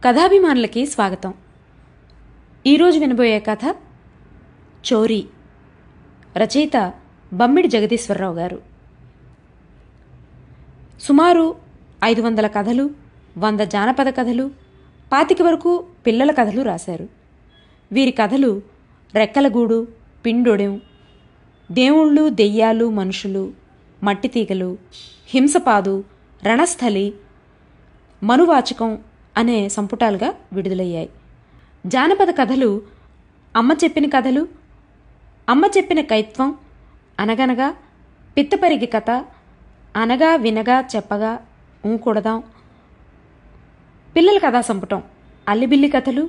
కథాభిమానులకి స్వాగతం. ఈరోజు వినబోయే కథ చోరీ. రచయిత బమ్మిడి జగదీశ్వరరావు గారు. సుమారు 500 కథలు, 100 జానపద కథలు, 25 వరకు పిల్లల కథలు రాశారు. వీరి కథలు రెక్కలగూడు, పిండొడెం, దేవుళ్ళు, దెయ్యాలు, మనుషులు, మట్టితీగలు, హింసపాదు, రణస్థలి, మనువాచకం అనే సంపుటాలుగా విడుదలయ్యాయి. జానపద కథలు అమ్మ చెప్పిన కథలు, అమ్మ చెప్పిన కైత్వం, అనగనగా, పిత్తపరిగి కథ, అనగా వినగా చెప్పగా ఊకూడదాం, పిల్లల కథా సంపుటం అల్లిబిల్లి కథలు,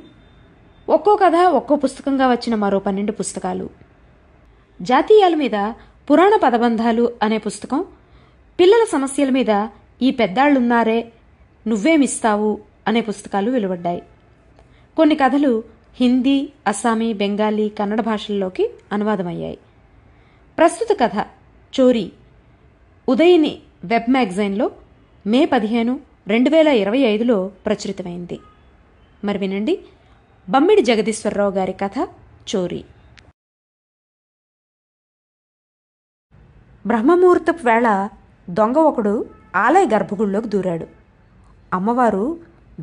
ఒక్కో కథ ఒక్కో పుస్తకంగా వచ్చిన మరో 12 పుస్తకాలు. జాతీయాల మీద పురాణ పదబంధాలు అనే పుస్తకం, పిల్లల సమస్యల మీద ఈ పెద్దాళ్లున్నారే నువ్వేమిస్తావు అనే పుస్తకాలు వెలువడ్డాయి. కొన్ని కథలు హిందీ, అస్సామీ, బెంగాలీ, కన్నడ భాషల్లోకి అనువాదమయ్యాయి. ప్రస్తుత కథ చోరీ ఉదయిని వెబ్ మ్యాగజైన్లో మే 15, 2025లో ప్రచురితమైంది. మరి వినండి బమ్మిడి జగదీశ్వరరావు గారి కథ చోరీ. బ్రహ్మముహూర్తపు వేళ దొంగ ఒకడు ఆలయ గర్భగుడిలోకి దూరాడు. అమ్మవారు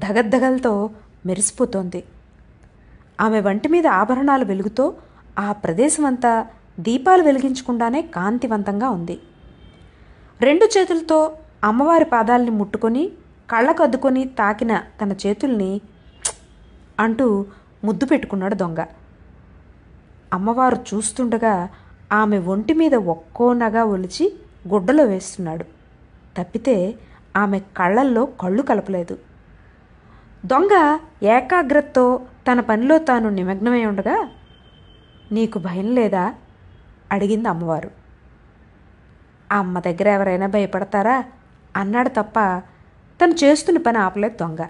ధగద్ధగలతో మెరిసిపోతోంది. ఆమె వంటి మీద ఆభరణాల వెలుగుతో ఆ ప్రదేశమంతా దీపాలు వెలిగించకుండానే కాంతివంతంగా ఉంది. 2 చేతులతో అమ్మవారి పాదాలని ముట్టుకొని కళ్ళకద్దుకొని తాకిన తన చేతుల్ని అంటూ ముద్దు పెట్టుకున్నాడు దొంగ. అమ్మవారు చూస్తుండగా ఆమె ఒంటి మీద ఒక్కో నగ ఒలిచి గుడ్డలో వేస్తున్నాడు. తప్పితే ఆమె కళ్ళల్లో కళ్ళు కలపలేదు. దొంగ ఏకాగ్రతతో తన పనిలో తాను నిమగ్నమై ఉండగా, నీకు భయం లేదా అడిగింది అమ్మవారు. అమ్మ దగ్గర ఎవరైనా భయపడతారా అన్నాడు తప్ప తను చేస్తున్న పని ఆపలేదు దొంగ.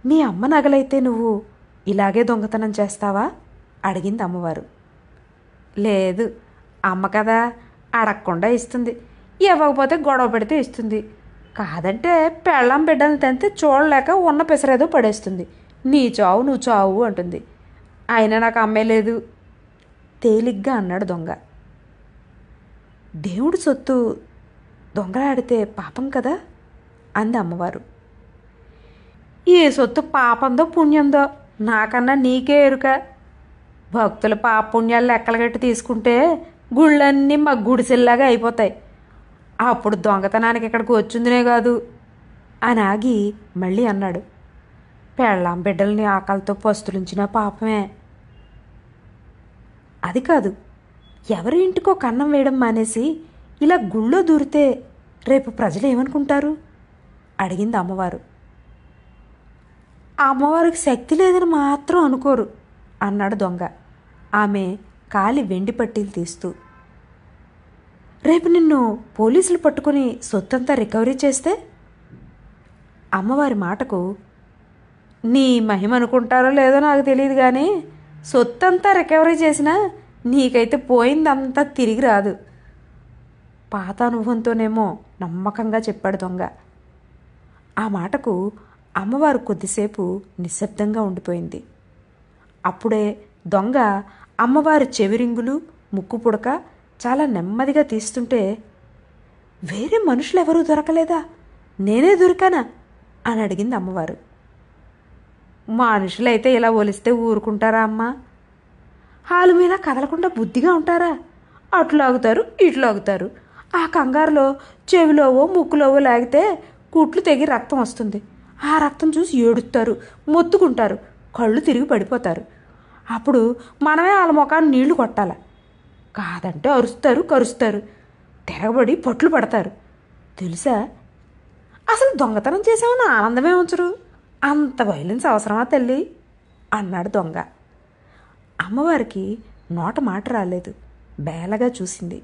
మీ అమ్మ నగలైతే నువ్వు ఇలాగే దొంగతనం చేస్తావా అడిగింది అమ్మవారు. లేదు, అమ్మ కదా అడగకుండా ఇస్తుంది, ఇవ్వకపోతే గొడవ పెడితే ఇస్తుంది, కాదంటే పెళ్ళం బిడ్డలను తంతే చూడలేక ఉన్న పెసరేదో పడేస్తుంది, నీ చావు నువ్వు చావు అంటుంది, అయినా నాకు అమ్మే లేదు తేలిగ్గా అన్నాడు దొంగ. దేవుడి సొత్తు దొంగలాడితే పాపం కదా అంది అమ్మవారు. ఏ సొత్తు పాపందో పుణ్యందో నాకన్నా నీకే ఎరుక. భక్తుల పాపుణ్యాలు లెక్కలగట్టి తీసుకుంటే గుళ్ళన్నీ మా గుడిసెల్లాగా అయిపోతాయి. అప్పుడు దొంగతనానికి ఇక్కడికి వచ్చిందినే కాదు అని ఆగి మళ్ళీ అన్నాడు, పెళ్ళాం బిడ్డల్ని ఆకలితో పస్తులుంచిన పాపమే. అది కాదు, ఎవరి ఇంటికో కన్నం వేయడం మానేసి ఇలా గుళ్ళో దూరితే రేపు ప్రజలు ఏమనుకుంటారు అడిగింది అమ్మవారు. అమ్మవారికి శక్తి లేదని మాత్రం అనుకోరు అన్నాడు దొంగ ఆమె కాలి వెండి పట్టీలు తీస్తూ. రేపు నిన్ను పోలీసులు పట్టుకుని సొత్తంతా రికవరీ చేస్తే? అమ్మవారి మాటకు, నీ మహిమ అనుకుంటారో లేదో నాకు తెలియదు కానీ సొత్తంతా రికవరీ చేసినా నీకైతే పోయిందంతా తిరిగి రాదు. పాత అనుభవంతోనేమో నమ్మకంగా చెప్పాడు దొంగ. ఆ మాటకు అమ్మవారు కొద్దిసేపు నిశ్శబ్దంగా ఉండిపోయింది. అప్పుడే దొంగ అమ్మవారి చెవిరింగులు, ముక్కు పుడక చాలా నెమ్మదిగా తీస్తుంటే, వేరే మనుషులెవరూ దొరకలేదా, నేనే దొరికానా అని అడిగింది అమ్మవారు. మనుషులైతే ఇలా ఒలిస్తే ఊరుకుంటారా అమ్మా? హాలు మీద కదలకుండా బుద్ధిగా ఉంటారా? అట్లాగుతారు ఇట్లాగుతారు. ఆ కంగారులో చెవిలోవో ముక్కులోవో లాగితే కుట్లు తెగి రక్తం వస్తుంది. ఆ రక్తం చూసి ఏడుస్తారు, మొత్తుకుంటారు, కళ్ళు తిరిగి పడిపోతారు. అప్పుడు మనమే వాళ్ళ ముఖాన్ని నీళ్లు కొట్టాల, కాదంటే అరుస్తారు కరుస్తారు, తిరగబడి పొట్లు పడతారు. తెలుసా, అసలు దొంగతనం చేసామని ఆనందమే ఉంచరు, అంత వైలెన్స్ అవసరమా తల్లి అన్నాడు దొంగ. అమ్మవారికి నోట మాట రాలేదు, బేలగా చూసింది.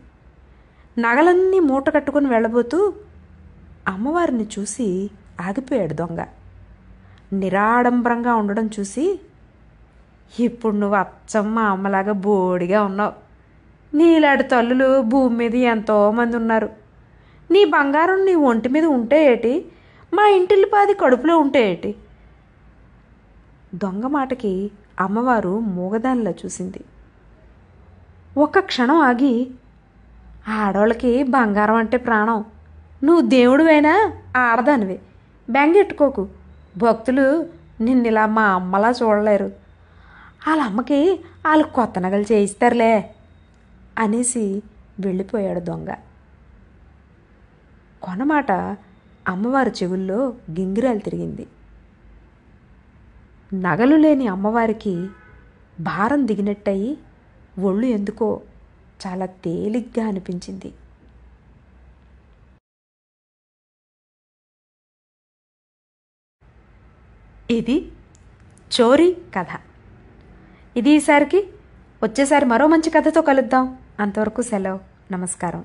నగలన్నీ మూట కట్టుకుని వెళ్ళబోతూ అమ్మవారిని చూసి ఆగిపోయాడు దొంగ. నిరాడంబరంగా ఉండడం చూసి, ఇప్పుడు నువ్వు అచ్చమ్మ అమ్మలాగా బోడిగా ఉన్నావు, నీలాంటి తల్లులు భూమి మీద ఎంతోమంది ఉన్నారు, నీ బంగారం నీ ఒంటి మీద ఉంటే ఏటి, మా ఇంటిల్లి పాది కడుపులో ఉంటే ఏటి, దొంగ మాటకి అమ్మవారు మూగదానిలా చూసింది. ఒక్క క్షణం ఆగి, ఆడోళ్ళకి బంగారం అంటే ప్రాణం, నువ్వు దేవుడివైనా ఆడదానివే, బెంగెట్టుకోకు, భక్తులు నిన్నిలా మా అమ్మలా చూడలేరు, వాళ్ళ అమ్మకి వాళ్ళు కొత్త నగలు చేయిస్తారులే అనేసి వెళ్ళిపోయాడు దొంగ. కొనమాట అమ్మవారి చెవుల్లో గింగిరాలు తిరిగింది. నగలు లేని అమ్మవారికి భారం దిగినట్టయి ఒళ్ళు ఎందుకో చాలా తేలిగ్గా అనిపించింది. ఇది చోరీ కథ. ఇది ఈసారికి. వచ్చేసారి మరో మంచి కథతో కలుద్దాం. అంతవరకు సెలవు. నమస్కారం.